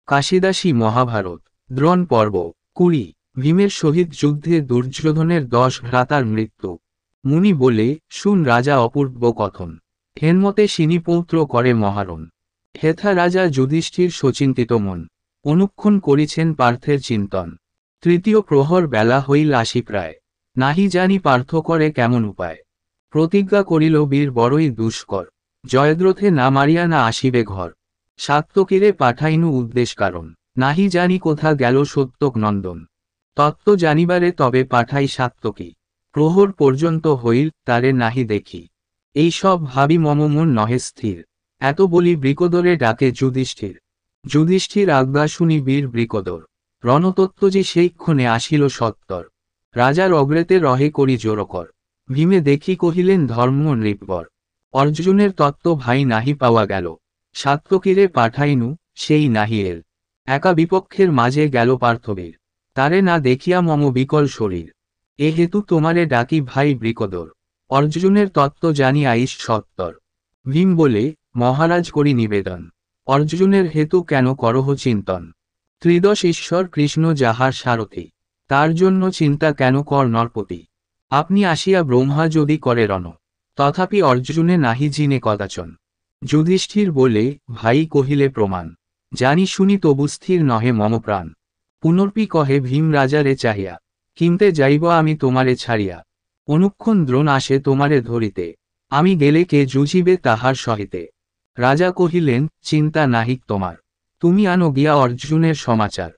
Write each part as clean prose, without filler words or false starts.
কাশিদাসী মহাভারত দ্রোণ পর্ব 20। ভীমের সহিত যুদ্ধে দুর্যোধনের 10 ভ্রাতার মৃত্যু। মুনি বলে, শুন রাজা অপূর্ব কথন। হেনমতে সিনিপৌত্র করে মহারণ। হেথা রাজা যুধিষ্ঠির শচিন্তিত মন। অনুক্ষণ করিছেন পার্থের চিন্তন। তৃতীয় প্রহর বেলা হইল আসি প্রায়। নাহি জানি পার্থ করে কেমন উপায়। প্রতিজ্ঞা করিল বীর বড়ই দুষ্কর। জয়দ্রথে না মারিয়া না আসিবে ঘর। সাত্যকীরে পাঠাইনু উদ্দেশ কারণ। নাহি জানি কোথা গেল সত্যক নন্দন। তত্ত্ব জানিবারে তবে পাঠাই সাত্যকী। প্রহর পর্যন্ত হইল তারে নাহি দেখি। এই সব ভাবি মম মন নহে স্থির। এত বলি বৃকোদরে ডাকে যুধিষ্ঠির। যুধিষ্ঠির আজ্ঞা শুনি বীর বৃকোদর। রণতত্ত্বজি সেইক্ষণে আসিল সত্তর। রাজার অগ্রেতে রহে করি জোরকর। ভীমে দেখি কহিলেন ধর্ম নৃপবর। অর্জুনের তত্ত্ব ভাই নাহি পাওয়া গেল। সাত্যকীরে পাঠাইনু, সেই নাহি এল। একা বিপক্ষের মাঝে গেল পার্থবীর। তারে না দেখিয়া মম বিকল শরীর। এ হেতু তোমারে ডাকি ভাই বৃকোদর। অর্জুনের তত্ত্ব জানি আইস সত্তর। ভীম বলে, মহারাজ করি নিবেদন। অর্জুনের হেতু কেন করহ চিন্তন। ত্রিদশ ঈশ্বর কৃষ্ণ যাহার সারথি। তার জন্য চিন্তা কেন কর নরপতি। আপনি আসিয়া ব্রহ্মা যদি করে রণ। তথাপি অর্জুনে নাহি জিনে কদাচন। যুধিষ্ঠির বলে, ভাই কহিলে প্রমাণ। জানি শুনি তবু স্থির নহে মম প্রাণ। পুনর্পি কহে ভীম রাজারে চাহিয়া। কিমতে যাইব আমি তোমারে ছাড়িয়া। অনুক্ষণ দ্রোণ আসে তোমারে ধরিতে। আমি গেলে কে জুঝিবে তাহার সহিতে। রাজা কহিলেন, চিন্তা নাহিক তোমার। তুমি আনো গিয়া অর্জুনের সমাচার।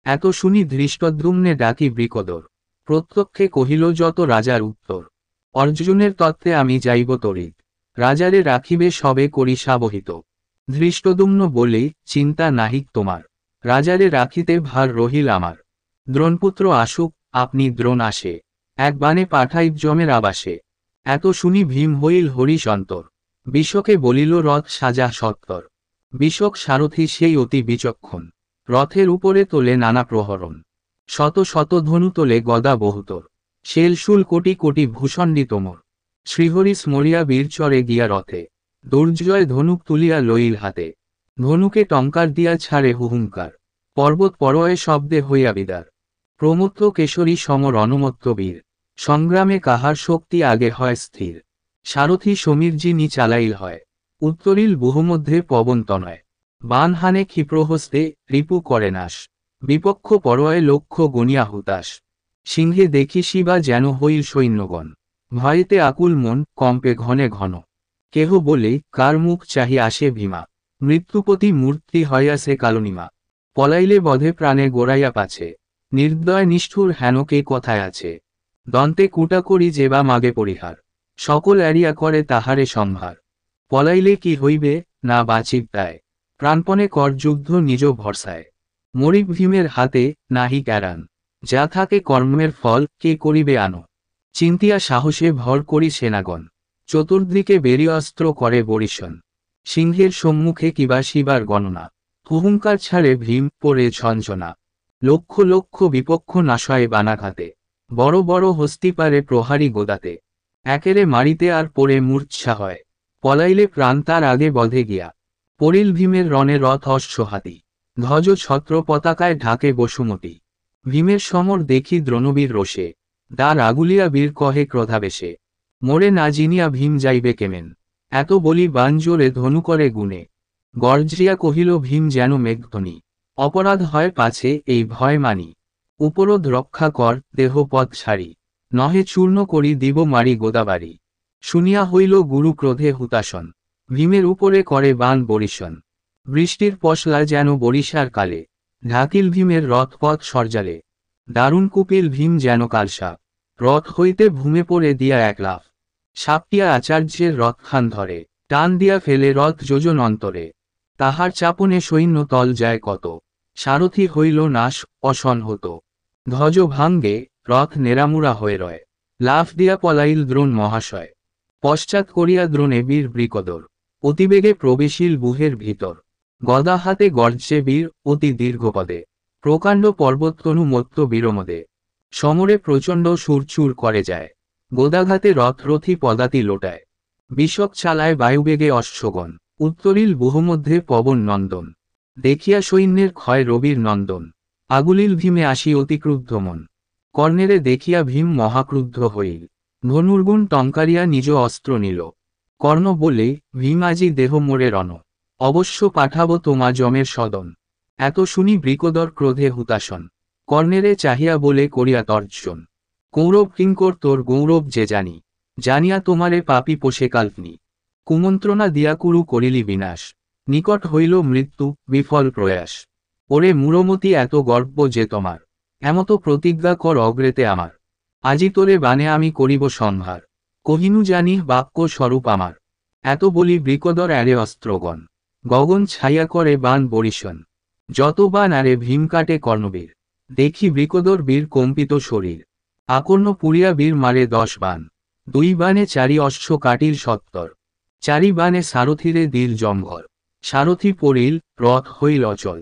এত শুনি ধৃষ্টদ্যুম্নে ডাকি বৃকোদর। প্রত্যক্ষে কহিল যত রাজার উত্তর। অর্জুনের তত্ত্বে আমি যাইব তরিত। রাজারে রাখিবে সবে করি সাবহিত। ধৃষ্টদ্যুম্ন বলে, চিন্তা নাহিক তোমার। রাজারে রাখিতে ভার রহিল আমার। দ্রোণপুত্র আসুক, আপনি দ্রোণ আসে। এক বাণে পাঠাইব যমের আবাসে। এত শুনি ভীম হইল হরিশ অন্তর। বিশকে বলিল রথ সাজা সত্তর। বিশক সারথি সেই অতি বিচক্ষণ। রথের উপরে তোলে নানা প্রহরণ। শত শত ধনু তোলে গদা বহুতর। শেলশুল কোটি কোটি ভূষণ্ডী তোমর। শ্রীহরি স্মরিয়া বীর চরে গিয়া রথে। দুর্জয় ধনুক তুলিয়া লইল হাতে। ধনুকে টঙ্কার দিয়া ছাড়ে হুহুঙ্কার। পর্বত পরয়ে শব্দে হইয়া বিদার। প্রমত্ত কেশরী সম রণমত্ত বীর। সংগ্রামে কাহার শক্তি আগে হয় স্থির। সারথি সমীর যিনি চালাইল হয়। উত্তরিল বহুমধ্যে পবন তনয়। বান হানে ক্ষিপ্রহস্তে, রিপু করে নাশ। বিপক্ষ পরয়ে লক্ষ্য গনিয়া হুতাশ। সিংহে দেখি শিবা যেন হইল সৈন্যগণ। ভয়েতে আকুল মন, কম্পে ঘনে ঘন। কেহ বলে, কার মুখ চাহি আসে ভীমা। মৃত্যুপতি মূর্তি হইয়াছে কালনিমা। পলাইলে বধে প্রাণে গোড়াইয়া পাছে। নির্দয় নিষ্ঠুর হেন কে কথায় আছে। দন্তে কুটা করি যে বা মাগে পরিহার। সকল এড়িয়া করে তাহারে সম্ভার। পলাইলে কি হইবে, না বাঁচিব তাই। প্রাণপণে কর যুদ্ধ নিজ ভরসায়। মরিব ভীমের হাতে, নাহি ক্যারান। যা থাকে কর্মের ফল, কে করিবে আনো। চিন্তিয়া সাহসে ভর করি সেনাগণ। চতুর্দিকে বেরিয়াস্ত্র করে বরিশন। সিংহের সম্মুখে কিবা শিবার গণনা। হুহুঙ্কার ছাড়ে ভীম পরে ঝঞ্ঝনা। লক্ষ লক্ষ বিপক্ষ নাশয়ে বানাঘাতে। বড় বড় হস্তিপারে প্রহারী গোদাতে। একেরে মারিতে আর পরে মূর্চ্ছা হয়। পলাইলে প্রাণ তার আগে বধে গিয়া। পরিল ভীমের রণে রথ অশ্বহাতি। ধ্বজ ছত্র পতাকায় ঢাকে বসুমতী। ভীমের সমর দেখি দ্রোণবীর রোষে। দ্বার আগুলিয়া বীর কহে ক্রোধাবেশে। মোরে না জিনিয়া ভীম যাইবে কেমেন। এত বলি বাণ জোরে ধনু করে গুণে। গর্জিয়া কহিল ভীম যেন মেঘধ্বনি। অপরাধ হয় পাছে, এই ভয় মানি। উপরোধ রক্ষা কর, দেহ পথ ছাড়ি। নহে চূর্ণ করি দিব মারি গোদাবাড়ি। শুনিয়া হইল গুরু ক্রোধে হুতাশন। ভীমের উপরে করে বাণ বরিশন। বৃষ্টির পশলা যেন বরিশার কালে। ঢাকিল ভীমের রথপথ সরজালে। দারুণ কুপিল ভীম যেন কালসাপ। রথ হইতে ভূমে পড়ে দিয়া এক লাফ। সাপটিয়া আচার্যের রথখান ধরে। টান দিয়া ফেলে রথ যোজন অন্তরে। তাহার চাপনে সৈন্য তল যায় কত। সারথি হইল নাশ, অসংহত। ধ্বজ ভাঙ্গে, রথ নেরামুরা হয়ে রয়। লাফ দিয়া পলাইল দ্রোণ মহাশয়। পশ্চাৎ করিয়া দ্রোণে বীর বৃকোদর। অতিবেগে প্রবেশিল বুহের ভিতর। গদা হাতে গর্জে বীর, অতি দীর্ঘপদে। প্রকাণ্ড পর্বততনু মত্ত বীরমদে। সমরে প্রচণ্ড সুরচুর করে যায়। গোদাঘাতে রথরথী পদাতি লোটায়। বিষক চালায় বায়ুবেগে অশ্বগণ। উত্তরিল বহুমধ্যে পবন নন্দন। দেখিয়া সৈন্যের ক্ষয় রবির নন্দন, আগুলিল ভীমে আসি অতিক্রুদ্ধ মন। কর্ণেরে দেখিয়া ভীম মহাক্রুদ্ধ হইল, ধনুর্গুণ টঙ্কারিয়া নিজ অস্ত্র নিল। কর্ণ বলে, ভীম আজি দেহ মোরে রণ, অবশ্য পাঠাব তোমা যমের সদন। এত শুনি বৃকোদর ক্রোধে হুতাশন, কর্ণেরে চাহিয়া বলে করিয়া তর্জন। কৌরব কিঙ্কর তোর গৌরব যে জানি, জানিয়া তোমারে পাপী পোষে কাল্পনি। কুমন্ত্রণা দিয়া কুরু করিলি বিনাশ, নিকট হইল মৃত্যু বিফল প্রয়াস। ওরে মূরমতি এত গর্ব যে তোমার, এমত প্রতিজ্ঞা কর অগ্রেতে আমার। আজি তোরে বানে আমি করিব সংহার, কহিনু জানি বাক্য স্বরূপ আমার। এত বলি বৃকোদর আরে অস্ত্রগণ, গগন ছাইয়া করে বান বরিশন। যত বান আরে ভীম কাটে কর্ণবীর, দেখি বৃকোদর বীর কম্পিত শরীর। আকর্ণ পুরিয়া বীর মারে 10 বান, 2 বানে 4 অশ্ব কাটিল 70। 4 বানে সারথিরে দিল জম্ভর, সারথি পড়িল রথ হইল অচল।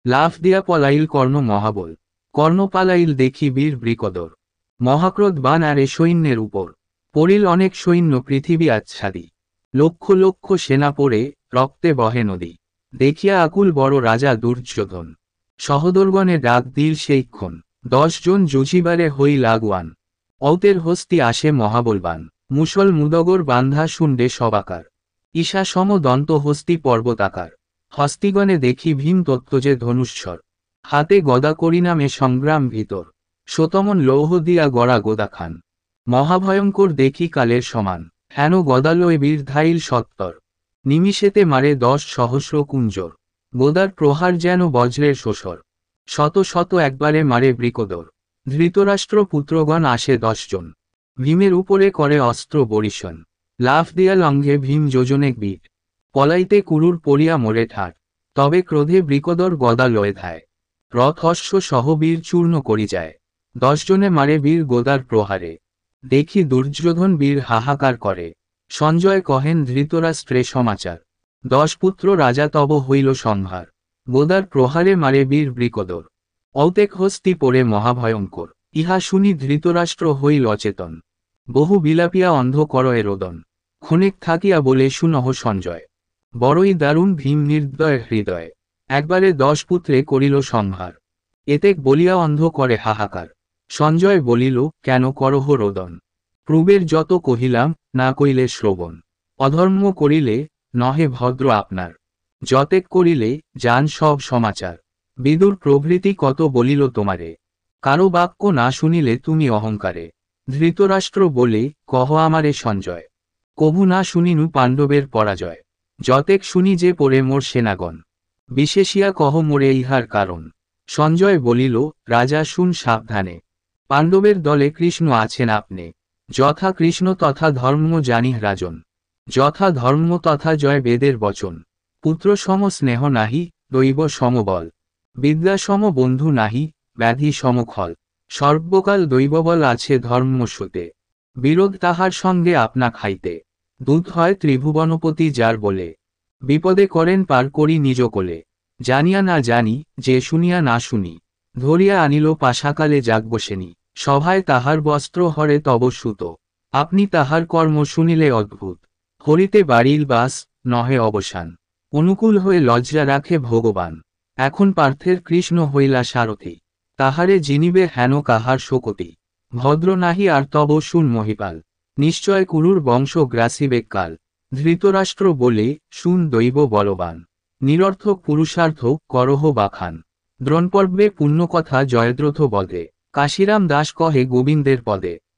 লাফ দিয়া পলাইল কর্ণ মহাবল, কর্ণ পালাইল দেখি বীর বৃকোদর। মহাক্রোধ বান আরে সৈন্যের উপর, পড়িল অনেক সৈন্য পৃথিবী আচ্ছাদি। লক্ষ লক্ষ সেনা পড়ে রক্তে বহে নদী, দেখিয়া আকুল বড় রাজা দুর্যোধন। সহদরগণে ডাক দিল সেইক্ষণ, 10 জন জুঝিবারে হইল আগুয়ান। অউতের হস্তি আসে মহাবলবান, মুসল মুদগর বান্ধা শুন্ডে সবাকার। ঈশা সম দন্ত হস্তি পর্বতাকার, হস্তিগণে দেখি ভীম তত্ত্ব যে ধনুষ্বর। হাতে গদা করি নামে সংগ্রাম ভিতর, শতমন লৌহ দিয়া গড়া গোদাখান। মহাভয়ঙ্কর দেখি কালের সমান, হেন গদালয় বীর ধাইল 70। নিমিষেতে মারে 10 সহস্র কুঞ্জর, গোদার প্রহার যেন বজ্রের শোষর। শত শত একবারে মারে বৃকোদর, ধৃতরাষ্ট্র পুত্রগণ আসে 10 জন। ভীমের উপরে করে অস্ত্র বরিশন, লাফ দিয়া লঙ্ঘে ভীম যোজনেক বীর। পলাইতে কুরুর পড়িয়া মোরে ঠাট, তবে ক্রোধে বৃকোদর গদা লয়ে ধায়। রথ অশ্ব সহ বীর চূর্ণ করি যায়, 10 জনে মারে বীর গোদার প্রহারে। দেখি দুর্যোধন বীর হাহাকার করে, সঞ্জয় কহেন ধৃতরাষ্ট্রে সমাচার। 10 পুত্র রাজা তব হইল সংহার, গোদার প্রহারে মারে বীর বৃকোদর। অউতেক হস্তি পড়ে মহাভয়ঙ্কর, ইহা শুনি ধৃতরাষ্ট্র হইল অচেতন। বহু বিলাপিয়া অন্ধ করয়ে রোদন, ক্ষণেক থাকিয়া বলে শুনহ সঞ্জয়। বড়ই দারুণ ভীম নির্দয় হৃদয়, একবারে 10 পুত্রে করিল সংহার। এতেক বলিয়া অন্ধ করে হাহাকার, সঞ্জয় বলিল কেন করহ রোদন। পূর্বের যত কহিলাম না কইলে শ্রবণ, অধর্ম করিলে নহে ভদ্র আপনার। যতেক করিলে যান সব সমাচার, বিদুর প্রভৃতি কত বলিল তোমারে। কারো বাক্য না শুনিলে তুমি অহংকারে। ধৃতরাষ্ট্র বলে কহ আমারে সঞ্জয়, কভু না শুনিনু পাণ্ডবের পরাজয়। যতেক শুনি যে পড়ে মোর সেনাগণ, বিশেষিয়া কহ মোরে ইহার কারণ। সঞ্জয় বলিল রাজা শুন সাবধানে, পাণ্ডবের দলে কৃষ্ণ আছেন আপনি। যথা কৃষ্ণ তথা ধর্ম জানিহ রাজন, যথা ধর্ম তথা জয় বেদের বচন। পুত্র সম স্নেহ নাহি, দৈব সমবল, বিদ্যা সম বন্ধু নাহি, ব্যাধি সমখল। সর্বকাল দৈববল আছে ধর্মসূতে, বিরোধ তাহার সঙ্গে আপনা খাইতে। দূত হয় ত্রিভুবনপতি যার বলে, বিপদে করেন পার করি নিজ কোলে। জানিয়া না জানি, যে শুনিয়া না শুনি, ধরিয়া আনিল পাশাকালে যাগবসেনি। সভায় তাহার বস্ত্র হরে তব সুত, আপনি তাহার কর্ম শুনিলে অদ্ভুত। হরিতে বাড়িল বাস, নহে অবসান, অনুকূল হয়ে লজ্জা রাখে ভগবান। এখন পার্থের কৃষ্ণ হইলা সারথি, তাহারে জিনিবে হেন কাহার শোকতি। ভদ্র নাহি আর তব শুন মহিপাল, নিশ্চয় কুরুর বংশ গ্রাসিবে কাল। ধৃতরাষ্ট্র বলে শুন দৈব বলবান, নিরর্থক পুরুষার্থ করহ বাখান। দ্রোণপর্বে পুণ্যকথা জয়দ্রথ বদে, কাশিরাম দাস কহে গোবিন্দের পদে।